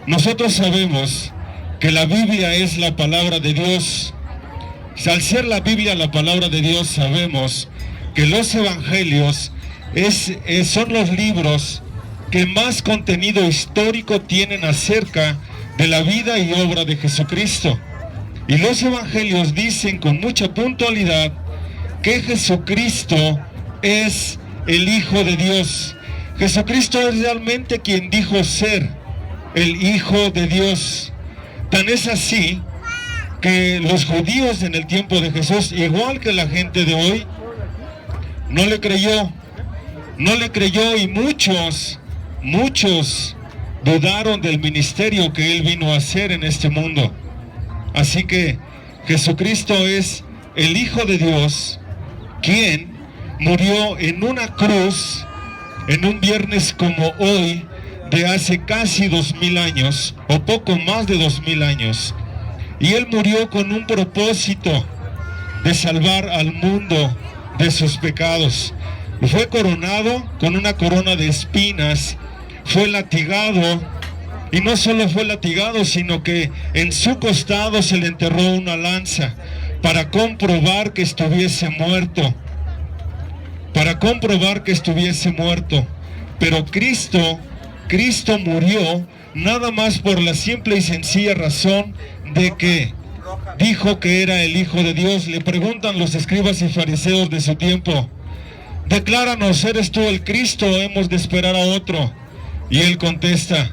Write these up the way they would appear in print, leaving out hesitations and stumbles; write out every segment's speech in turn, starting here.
Nosotros sabemos que la Biblia es la palabra de Dios. Al ser la Biblia la palabra de Dios, sabemos que los evangelios son los libros que más contenido histórico tienen acerca de la vida y obra de Jesucristo. Y los evangelios dicen con mucha puntualidad que Jesucristo es el Hijo de Dios. Jesucristo es realmente quien dijo ser el Hijo de Dios. Tan es así que los judíos en el tiempo de Jesús, igual que la gente de hoy, no le creyó y muchos dudaron del ministerio que él vino a hacer en este mundo. Así que Jesucristo es el Hijo de Dios, quien murió en una cruz en un viernes como hoy de hace casi 2000 años o poco más de 2000 años. Y él murió con un propósito de salvar al mundo de sus pecados. Fue coronado con una corona de espinas, fue latigado, y no solo fue latigado, sino que en su costado se le enterró una lanza para comprobar que estuviese muerto. Pero Cristo murió nada más por la simple y sencilla razón de que dijo que era el Hijo de Dios. Le preguntan los escribas y fariseos de su tiempo: decláranos, ¿eres tú el Cristo o hemos de esperar a otro? Y él contesta: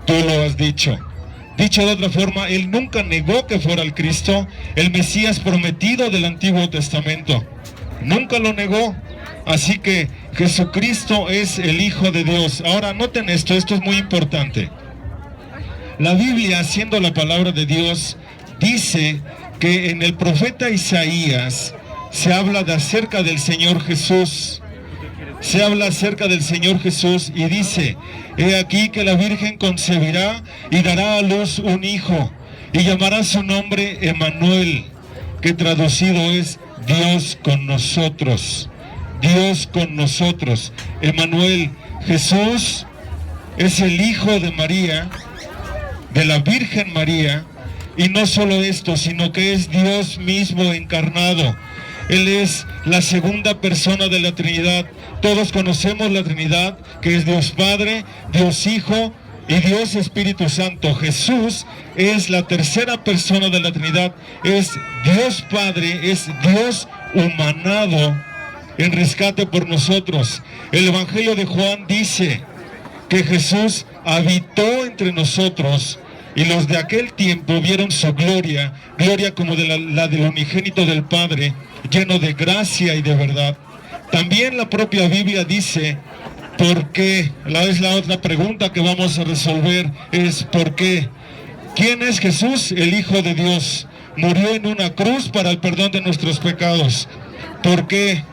tú lo has dicho. Dicho de otra forma, él nunca negó que fuera el Cristo, el Mesías prometido del Antiguo Testamento. Nunca lo negó. Así que Jesucristo es el Hijo de Dios. Ahora noten esto es muy importante. La Biblia, siendo la palabra de Dios, dice que en el profeta Isaías se habla acerca del Señor Jesús. Se habla acerca del Señor Jesús y dice: he aquí que la Virgen concebirá y dará a luz un hijo, y llamará su nombre Emmanuel, que traducido es Dios con nosotros. Dios con nosotros. Emmanuel. Jesús es el Hijo de María, de la Virgen María, y no solo esto, sino que es Dios mismo encarnado. Él es la segunda persona de la Trinidad. Todos conocemos la Trinidad, que es Dios Padre, Dios Hijo y Dios Espíritu Santo. Jesús es la tercera persona de la Trinidad. Es Dios Padre, es Dios humanado en rescate por nosotros. El Evangelio de Juan dice que Jesús habitó entre nosotros, y los de aquel tiempo vieron su gloria, gloria como de la del unigénito del Padre, lleno de gracia y de verdad. También la propia Biblia dice, ¿por qué? Es la otra pregunta que vamos a resolver, es ¿por qué? ¿Quién es Jesús? El Hijo de Dios. Murió en una cruz para el perdón de nuestros pecados. ¿Por qué?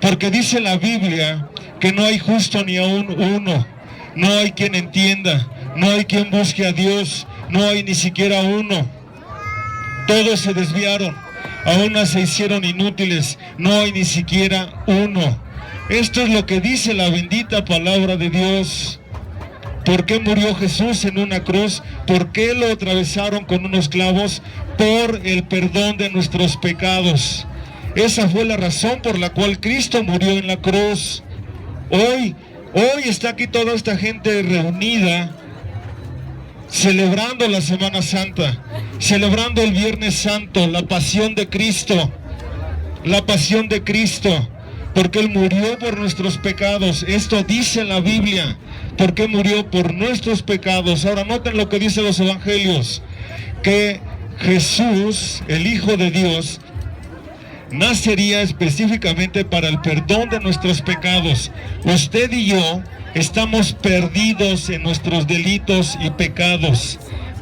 Porque dice la Biblia que no hay justo ni aún uno. No hay quien entienda, no hay quien busque a Dios, no hay ni siquiera uno. Todos se desviaron, a unas se hicieron inútiles, no hay ni siquiera uno. Esto es lo que dice la bendita palabra de Dios. ¿Por qué murió Jesús en una cruz? ¿Por qué lo atravesaron con unos clavos? Por el perdón de nuestros pecados. Esa fue la razón por la cual Cristo murió en la cruz. Hoy está aquí toda esta gente reunida, celebrando la Semana Santa, celebrando el Viernes Santo, la pasión de Cristo, porque Él murió por nuestros pecados. Esto dice la Biblia, porque murió por nuestros pecados. Ahora noten lo que dicen los evangelios, que Jesús, el Hijo de Dios, nacería específicamente para el perdón de nuestros pecados. Usted y yo estamos perdidos en nuestros delitos y pecados.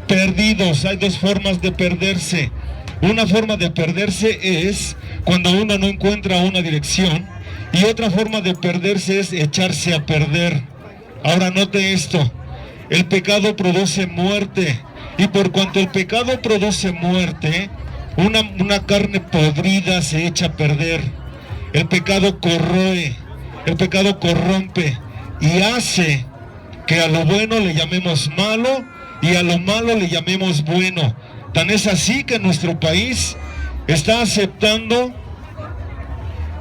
Perdidos. Hay dos formas de perderse. Una forma de perderse es cuando uno no encuentra una dirección, y otra forma de perderse es echarse a perder. Ahora note esto: el pecado produce muerte, y por cuanto el pecado produce muerte, una carne podrida se echa a perder. El pecado corroe, el pecado corrompe y hace que a lo bueno le llamemos malo y a lo malo le llamemos bueno. Tan es así que nuestro país está aceptando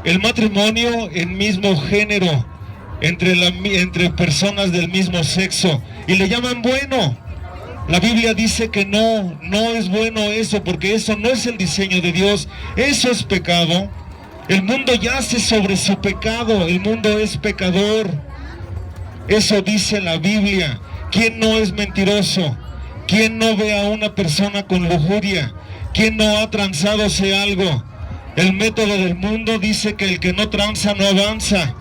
el matrimonio en mismo género, entre personas del mismo sexo, y le llaman bueno. La Biblia dice que no es bueno eso, porque eso no es el diseño de Dios, eso es pecado. El mundo yace sobre su pecado, el mundo es pecador. Eso dice la Biblia. ¿Quién no es mentiroso? ¿Quién no ve a una persona con lujuria? ¿Quién no ha transádose algo? El método del mundo dice que el que no tranza no avanza.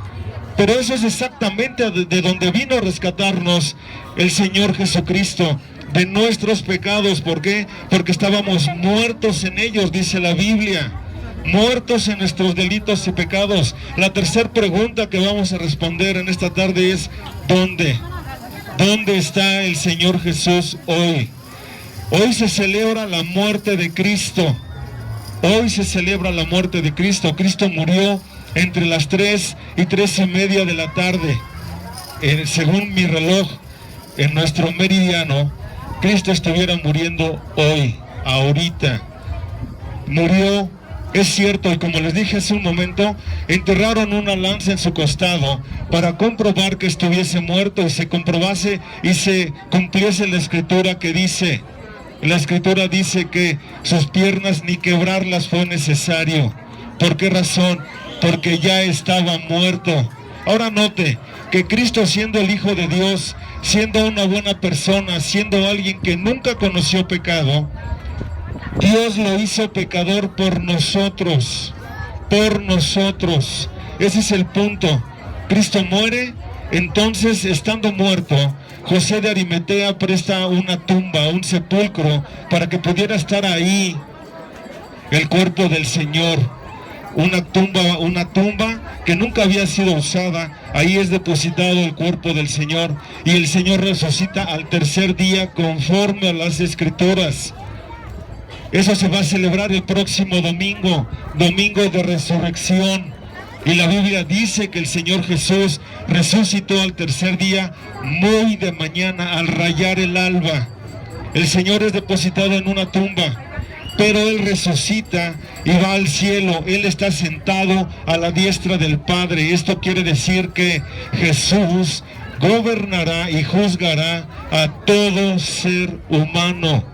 Pero eso es exactamente de donde vino a rescatarnos el Señor Jesucristo, de nuestros pecados. ¿Por qué? Porque estábamos muertos en ellos, dice la Biblia. Muertos en nuestros delitos y pecados. La tercera pregunta que vamos a responder en esta tarde es: ¿dónde? ¿Dónde está el Señor Jesús hoy? Hoy se celebra la muerte de Cristo. Hoy se celebra la muerte de Cristo. Cristo murió entre las 3 y 3:30 de la tarde. Según mi reloj, en nuestro meridiano, Cristo estuviera muriendo hoy, ahorita. Murió, es cierto, y como les dije hace un momento, enterraron una lanza en su costado para comprobar que estuviese muerto y se comprobase y se cumpliese la escritura que dice. La escritura dice que sus piernas ni quebrarlas fue necesario. ¿Por qué razón? Porque ya estaba muerto. Ahora note que Cristo, siendo el Hijo de Dios, siendo una buena persona, siendo alguien que nunca conoció pecado, Dios lo hizo pecador por nosotros. Por nosotros. Ese es el punto. Cristo muere, entonces, estando muerto, José de Arimatea presta una tumba, un sepulcro, para que pudiera estar ahí el cuerpo del Señor. Una tumba que nunca había sido usada. Ahí es depositado el cuerpo del Señor, y el Señor resucita al tercer día conforme a las Escrituras. Eso se va a celebrar el próximo domingo, domingo de resurrección. Y la Biblia dice que el Señor Jesús resucitó al tercer día, muy de mañana, al rayar el alba. El Señor es depositado en una tumba, pero Él resucita y va al cielo. Él está sentado a la diestra del Padre. Esto quiere decir que Jesús gobernará y juzgará a todo ser humano.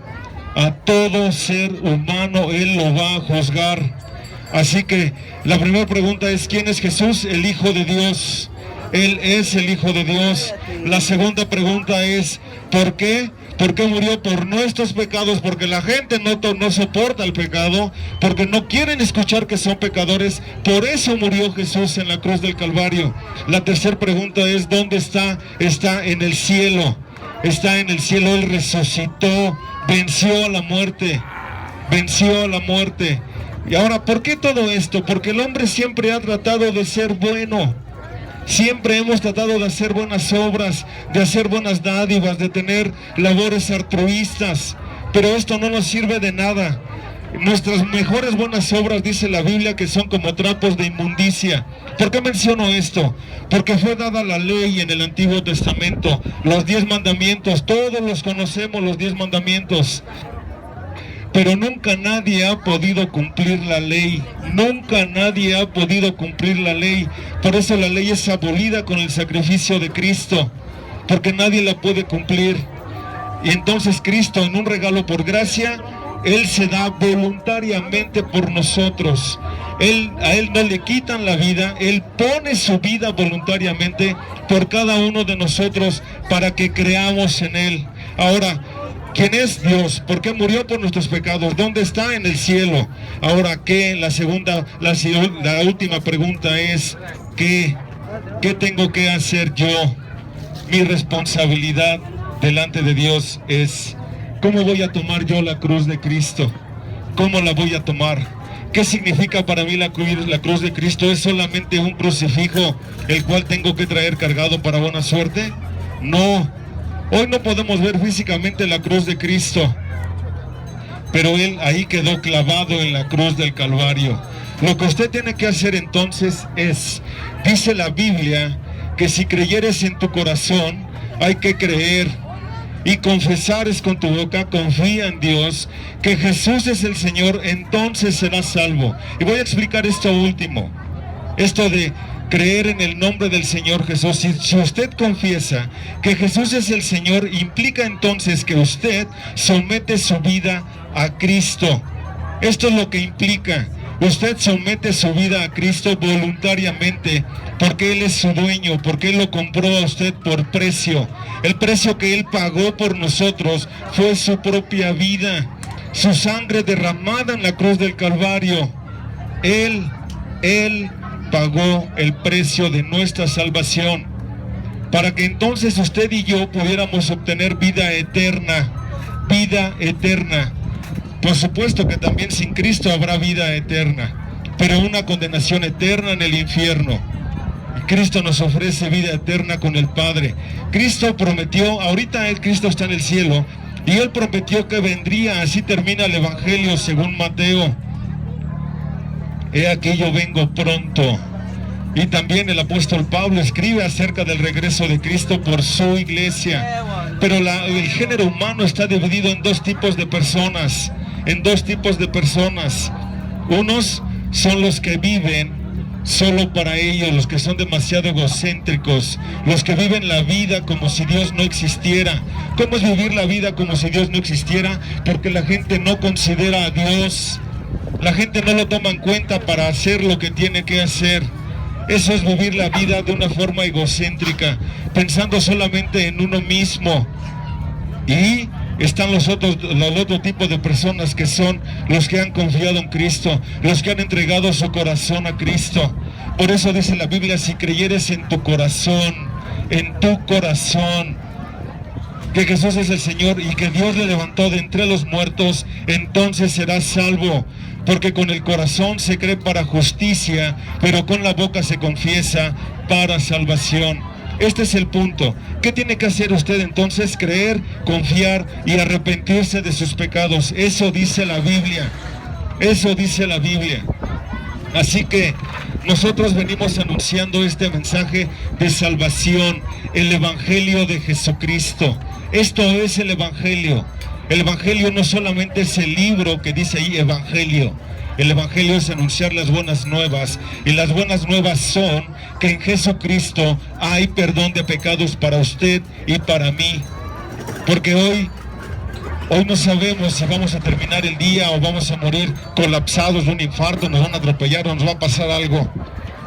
A todo ser humano Él lo va a juzgar. Así que la primera pregunta es: ¿quién es Jesús? El Hijo de Dios. Él es el Hijo de Dios. La segunda pregunta es: ¿por qué? ¿Por qué murió? Por nuestros pecados, porque la gente no soporta el pecado, porque no quieren escuchar que son pecadores. Por eso murió Jesús en la cruz del Calvario. La tercera pregunta es: ¿dónde está? Está en el cielo. Está en el cielo. Él resucitó, venció a la muerte, venció a la muerte. Y ahora, ¿por qué todo esto? Porque el hombre siempre ha tratado de ser bueno. Siempre hemos tratado de hacer buenas obras, de hacer buenas dádivas, de tener labores altruistas. Pero esto no nos sirve de nada. Nuestras mejores buenas obras, dice la Biblia, que son como trapos de inmundicia. ¿Por qué menciono esto? Porque fue dada la ley en el Antiguo Testamento, los 10 mandamientos. Todos los conocemos, los 10 mandamientos. Pero nunca nadie ha podido cumplir la ley. Nunca nadie ha podido cumplir la ley. Por eso la ley es abolida con el sacrificio de Cristo, porque nadie la puede cumplir. Y entonces Cristo, en un regalo por gracia, Él se da voluntariamente por nosotros. A Él no le quitan la vida. Él pone su vida voluntariamente por cada uno de nosotros para que creamos en Él. Ahora, ¿quién es Dios? ¿Por qué murió por nuestros pecados? ¿Dónde está? En el cielo. Ahora, ¿qué? La última pregunta es: ¿qué tengo que hacer yo? Mi responsabilidad delante de Dios es: ¿cómo voy a tomar yo la cruz de Cristo? ¿Cómo la voy a tomar? ¿Qué significa para mí la cruz de Cristo? ¿Es solamente un crucifijo el cual tengo que traer cargado para buena suerte? No. Hoy no podemos ver físicamente la cruz de Cristo, pero Él ahí quedó clavado en la cruz del Calvario. Lo que usted tiene que hacer entonces es, dice la Biblia, que si creyeres en tu corazón, hay que creer. y confesares con tu boca, confía en Dios, que Jesús es el Señor, entonces serás salvo. Y voy a explicar esto último, esto de creer en el nombre del Señor Jesús. Si usted confiesa que Jesús es el Señor, implica entonces que usted somete su vida a Cristo. Esto es lo que implica. Usted somete su vida a Cristo voluntariamente, porque Él es su dueño, porque Él lo compró a usted por precio. El precio que Él pagó por nosotros fue su propia vida, su sangre derramada en la cruz del Calvario. Él pagó el precio de nuestra salvación, para que entonces usted y yo pudiéramos obtener vida eterna. Vida eterna. Por supuesto que también sin Cristo habrá vida eterna, pero una condenación eterna en el infierno. Y Cristo nos ofrece vida eterna con el Padre. Cristo prometió, ahorita Cristo está en el cielo, y Él prometió que vendría. Así termina el Evangelio según Mateo. He aquí yo vengo pronto. Y también el apóstol Pablo escribe acerca del regreso de Cristo por su iglesia. Pero el género humano está dividido en dos tipos de personas. Unos son los que viven solo para ellos, los que son demasiado egocéntricos, los que viven la vida como si Dios no existiera. ¿Cómo es vivir la vida como si Dios no existiera? Porque la gente no considera a Dios, la gente no lo toma en cuenta para hacer lo que tiene que hacer. Eso es vivir la vida de una forma egocéntrica, pensando solamente en uno mismo. Y están el otro tipo de personas, que son los que han confiado en Cristo, los que han entregado su corazón a Cristo. Por eso dice la Biblia: si creyeres en tu corazón, que Jesús es el Señor y que Dios le levantó de entre los muertos, entonces serás salvo. Porque con el corazón se cree para justicia, pero con la boca se confiesa para salvación. Este es el punto. ¿Qué tiene que hacer usted entonces? Creer, confiar y arrepentirse de sus pecados. Eso dice la Biblia. Eso dice la Biblia. Así que nosotros venimos anunciando este mensaje de salvación, el Evangelio de Jesucristo. Esto es el Evangelio. El Evangelio no solamente es el libro que dice ahí Evangelio. El Evangelio es anunciar las buenas nuevas, y las buenas nuevas son que en Jesucristo hay perdón de pecados para usted y para mí. Porque hoy no sabemos si vamos a terminar el día o vamos a morir colapsados de un infarto, nos van a atropellar o nos va a pasar algo.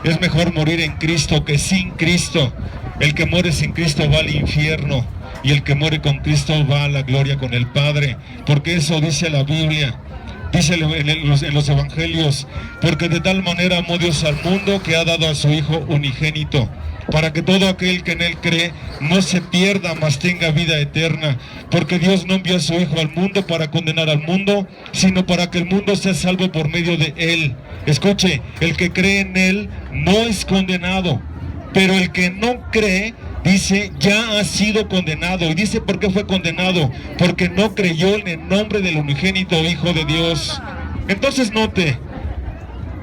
Es mejor morir en Cristo que sin Cristo. El que muere sin Cristo va al infierno, y el que muere con Cristo va a la gloria con el Padre. Porque eso dice la Biblia. Dice en los evangelios: porque de tal manera amó Dios al mundo, que ha dado a su Hijo unigénito, para que todo aquel que en Él cree no se pierda, mas tenga vida eterna. Porque Dios no envió a su Hijo al mundo para condenar al mundo, sino para que el mundo sea salvo por medio de Él. Escuche, el que cree en Él no es condenado, pero el que no cree, dice, ya ha sido condenado. Y dice, ¿por qué fue condenado? Porque no creyó en el nombre del unigénito Hijo de Dios. Entonces note,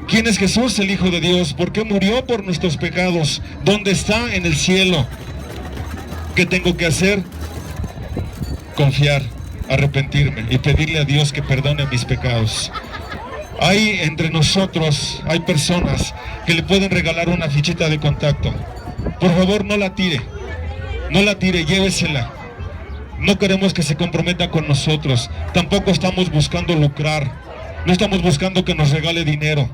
¿quién es Jesús, el Hijo de Dios? ¿Por qué murió por nuestros pecados? ¿Dónde está? En el cielo. ¿Qué tengo que hacer? Confiar, arrepentirme y pedirle a Dios que perdone mis pecados. Hay entre nosotros, hay personas que le pueden regalar una fichita de contacto. Por favor, no la tire, llévesela. No queremos que se comprometa con nosotros. Tampoco estamos buscando lucrar. No estamos buscando que nos regale dinero.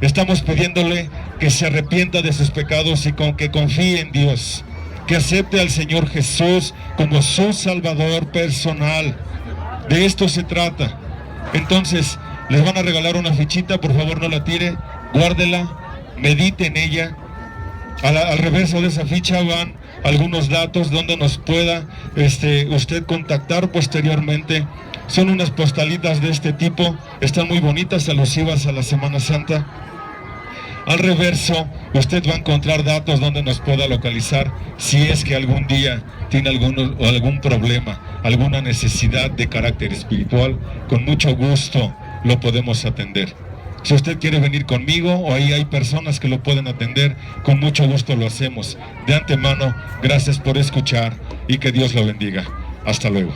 Estamos pidiéndole que se arrepienta de sus pecados y que confíe en Dios. Que acepte al Señor Jesús como su Salvador personal. De esto se trata. Entonces, les van a regalar una fichita. Por favor, no la tire. Guárdela, medite en ella. Al reverso de esa ficha van algunos datos donde nos pueda usted contactar posteriormente. Son unas postalitas de este tipo, están muy bonitas, alusivas a la Semana Santa. Al reverso usted va a encontrar datos donde nos pueda localizar si es que algún día tiene algún problema, alguna necesidad de carácter espiritual. Con mucho gusto lo podemos atender. Si usted quiere venir conmigo, o ahí hay personas que lo pueden atender, con mucho gusto lo hacemos. De antemano, gracias por escuchar y que Dios lo bendiga. Hasta luego.